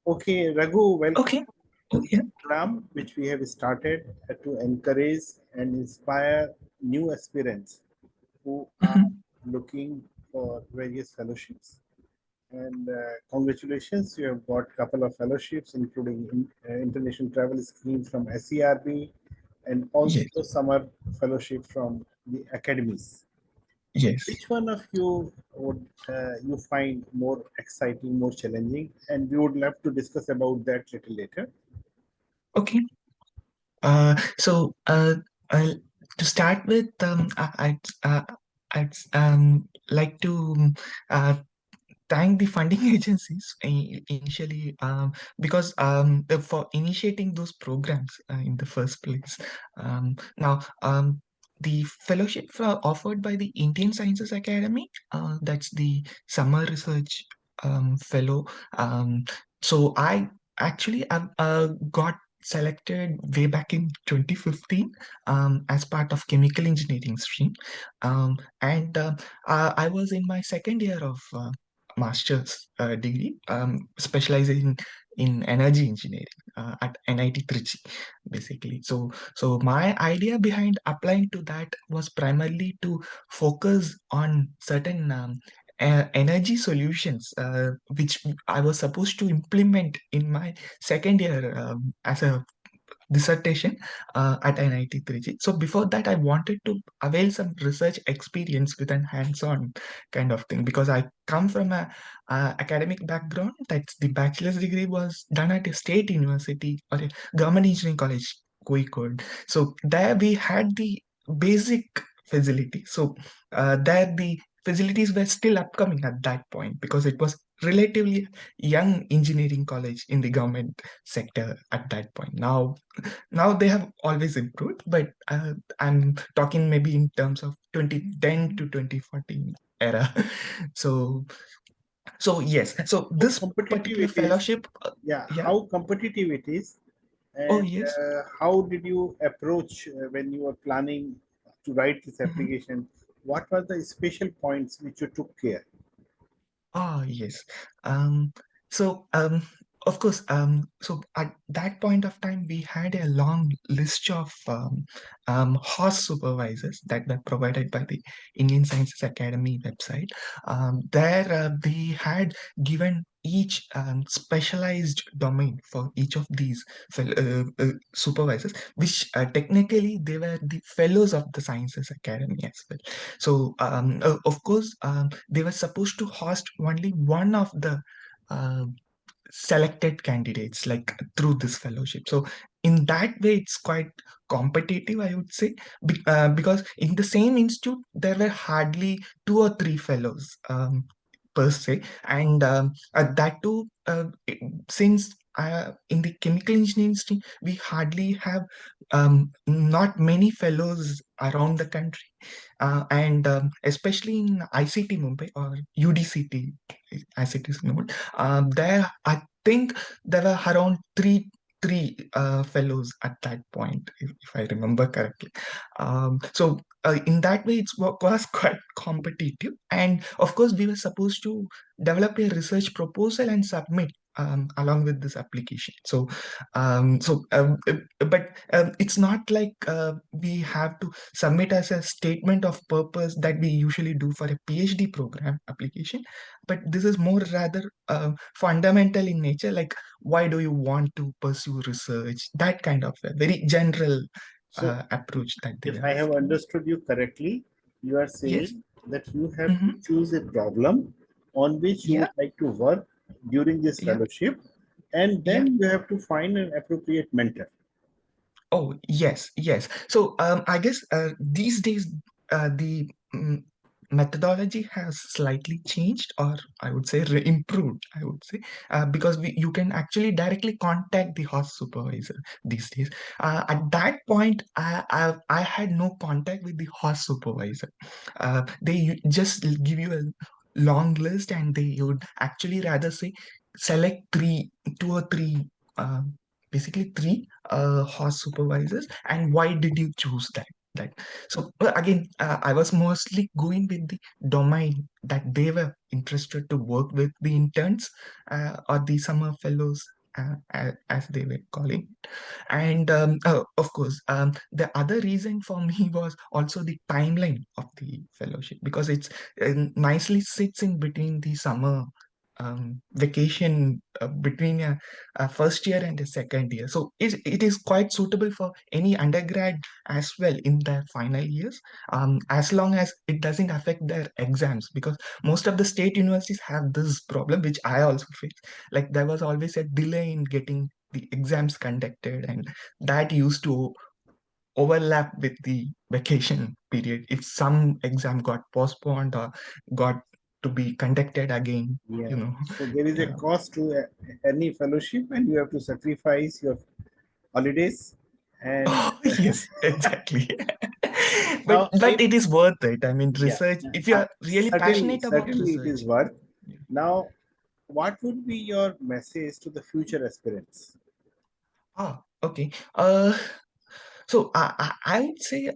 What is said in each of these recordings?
Okay, Raghu, welcome Okay. to Oh, this yeah. program which we have started to encourage and inspire new aspirants who are Mhm. looking for various fellowships. And congratulations, you have got a couple of fellowships, including international travel scheme from SERB and Yes. also summer fellowship from the academies. Yes. Which one of you would you find more exciting, more challenging? And we would love to discuss about that little later. Okay. So I'll, to start with, I'd like to uh, thank the funding agencies initially, because for initiating those programs in the first place. Now, the fellowship offered by the Indian Sciences Academy, that's the summer research fellow. So I actually got selected way back in 2015 as part of chemical engineering stream, and I was in my second year of master's degree, specializing in energy engineering at NIT Trichy, basically. So my idea behind applying to that was primarily to focus on certain energy solutions, which I was supposed to implement in my second year as a dissertation at NIT Trichy. So before that, I wanted to avail some research experience with an hands-on kind of thing, because I come from a academic background. That's the bachelor's degree was done at a state university or a government engineering college, Kozhikode. So there we had the basic facility. So there the facilities were still upcoming at that point, because it was relatively young engineering college in the government sector at that point. Now they have always improved, but I'm talking maybe in terms of 2010 to 2014 era. so so yes, so How this competitive particular it is? fellowship, Yeah, yeah. how competitive it is, Oh, and yes. how did you approach when you were planning to write this Mhm. application? What were the special points which you took care? Ah, yes. Um, so of course, so at that point of time, we had a long list of horse supervisors that were provided by the Indian Sciences Academy website. There, they had given each specialized domain for each of these supervisors, which technically they were the fellows of the Sciences Academy as well. So, of course, they were supposed to host only one of the uh, selected candidates, like through this fellowship. So in that way, it's quite competitive, I would say, because in the same institute there were hardly two or three fellows per se, and that too, since in the chemical engineering stream we hardly have not many fellows around the country, and especially in ICT Mumbai, or UDCT as it is known, there I think there were around three fellows at that point, if I remember correctly. So in that way, was quite competitive, and of course, we were supposed to develop a research proposal and submit along with this application. But it's not like we have to submit as a statement of purpose that we usually do for a PhD program application, but this is more rather fundamental in nature, like why do you want to pursue research, that kind of a very general So, approach that they if were I have asking. understood you correctly, you are Yes. saying that you have to Hmm. choose a problem on which you Yeah. would like to work during this Yeah. fellowship, and Yeah. then you have to find an appropriate mentor. Oh, yes, yes. So I guess these days the methodology has slightly changed, or I would say improved, I would say, because you can actually directly contact the host supervisor these days. At that point, I had no contact with the host supervisor. They just give you a long list, and they would actually rather say select two or three, basically three horse supervisors, and why did you choose that so again, I was mostly going with the domain that they were interested to work with the interns or the summer fellows as they were calling. And of course, the other reason for me was also the timeline of the fellowship, because it's nicely sits in between the summer vacation, between a first year and a second year. So it is quite suitable for any undergrad as well in their final years, as long as it doesn't affect their exams, because most of the state universities have this problem, which I also face. Like there was always a delay in getting the exams conducted, and that used to overlap with the vacation period if some exam got postponed or got to be conducted again, Yeah. you know. So there is a Yeah. cost to any fellowship, and you have to sacrifice your holidays. And Oh, yes, exactly. but now, but it is worth it. I mean, yeah, research, if you are really certainly, passionate about certainly it is research. worth. Yeah. Now, what would be your message to the future aspirants? Okay. So I would say,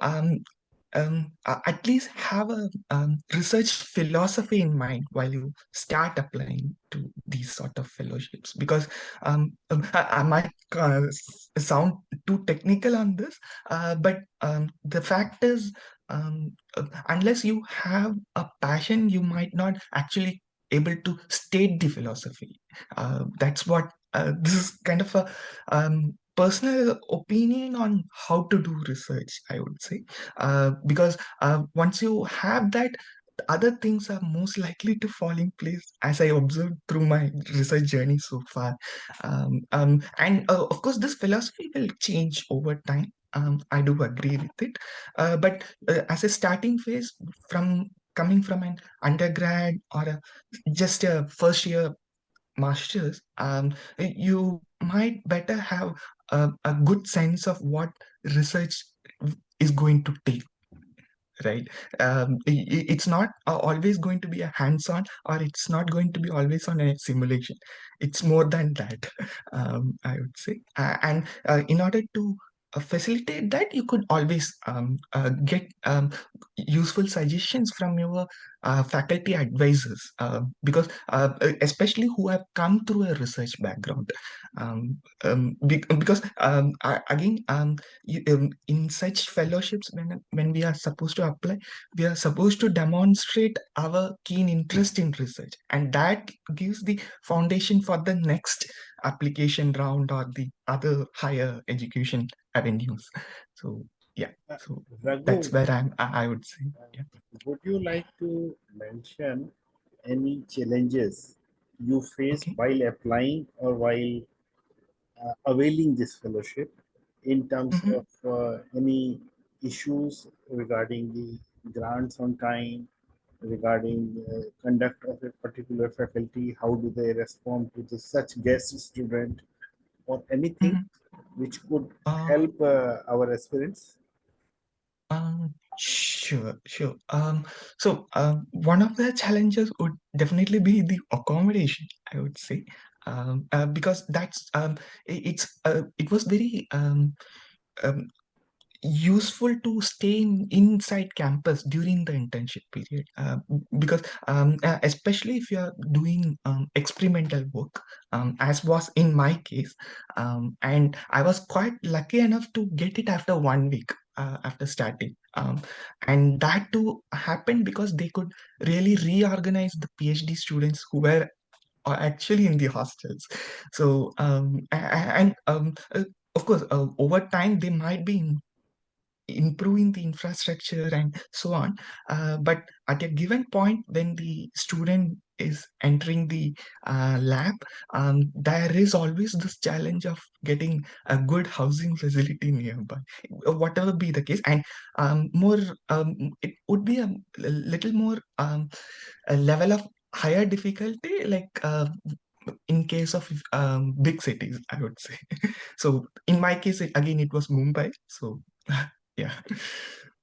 at least have a research philosophy in mind while you start applying to these sort of fellowships, because I might sound too technical on this, but the fact is, unless you have a passion, you might not actually able to state the philosophy. That's what this is kind of a personal opinion on how to do research, I would say, because once you have that, other things are most likely to fall in place, as I observed through my research journey so far. And of course, this philosophy will change over time. I do agree with it, but as a starting phase, from coming from an undergrad or just a first year masters, you might better have a good sense of what research is going to take, right? It's not always going to be a hands-on, or it's not going to be always on a simulation. It's more than that, I would say. And in order to facilitate that, you could always get useful suggestions from your faculty advisors, because especially who have come through a research background. Because again, in such fellowships, when we are supposed to apply, we are supposed to demonstrate our keen interest in research, and that gives the foundation for the next application round or the other higher education avenues. So yeah, Uh, so that's Raghu, where I would say. Yeah. would you like to mention any challenges you faced Okay. while applying or while availing this fellowship in terms Mhm. of any issues regarding the grants on time, regarding conduct of a particular faculty, how do they respond to the such guest student, or anything Mhm. which could Uh, help our aspirants? Sure, sure. So one of the challenges would definitely be the accommodation, I would say, because it was very um, useful to stay inside campus during the internship period, because especially if you are doing experimental work, as was in my case, and I was quite lucky enough to get it after 1 week after starting, and that too happened because they could really reorganize the PhD students who were actually in the hostels. So and of course, over time they might be improving the infrastructure and so on. But at a given point, when the student is entering the lab, there is always this challenge of getting a good housing facility nearby, whatever be the case. And more, it would be a little more a level of higher difficulty, like in case of big cities, I would say. So in my case, again, it was Mumbai. So yeah,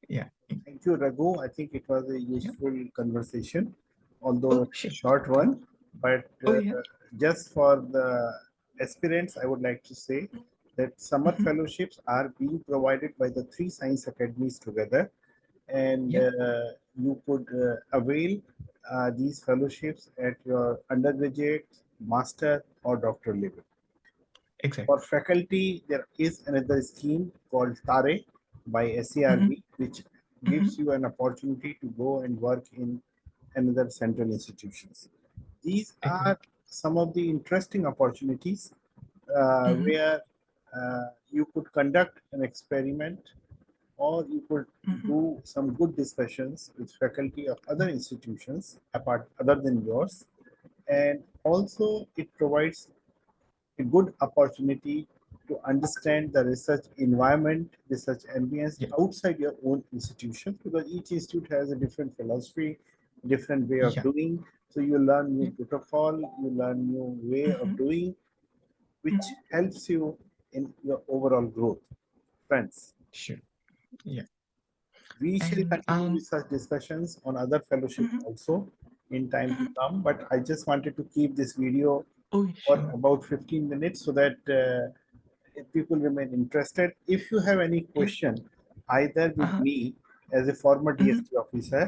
yeah, Thank you, Raghu. I think it was a yeah. useful conversation, although Oh, sure. short one. But Oh, yeah. just for the aspirants, I would like to say that summer Mhm. fellowships are being provided by the three science academies together, and Yeah. you could avail these fellowships at your undergraduate, master, or doctoral level. For exactly. faculty, there is another scheme called TARE by Mm-hmm. SARB, which Mm-hmm. gives you an opportunity to go and work in another central institutions. These are Exactly. some of the interesting opportunities Mm-hmm. where you could conduct an experiment or you could Mm-hmm. do some good discussions with faculty of other institutions apart other than yours, and also it provides a good opportunity to understand the research environment, research ambience Yeah. outside your own institution, because each institute has a different philosophy, different way of Yeah. doing. So you learn new Yeah. protocol, you learn new way Mm-hmm. of doing, which Mm-hmm. helps you in your overall growth. Friends, Sure. Yeah. we shall And continue with such discussions on other fellowship mhm, also in time to mhm. come, but I just wanted to keep this video Oh, for sure. about 15 minutes so that if people remain interested. If you have any Yeah. question, either with Uh-huh. me as a former Mhm. DST officer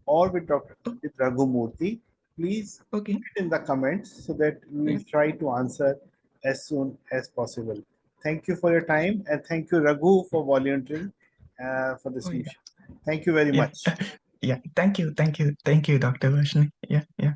or with Dr. Oh, with Raghu Moorthy, please okay. put it in the comments so that we Yeah. will try to answer as soon as possible. Thank you for your time, and thank you, Raghu, Yeah. for volunteering for the Oh, yeah. solution. Thank you very Yeah. much. Yeah. Thank you. Thank you. Thank you, Dr. Varshni. Yeah. Yeah.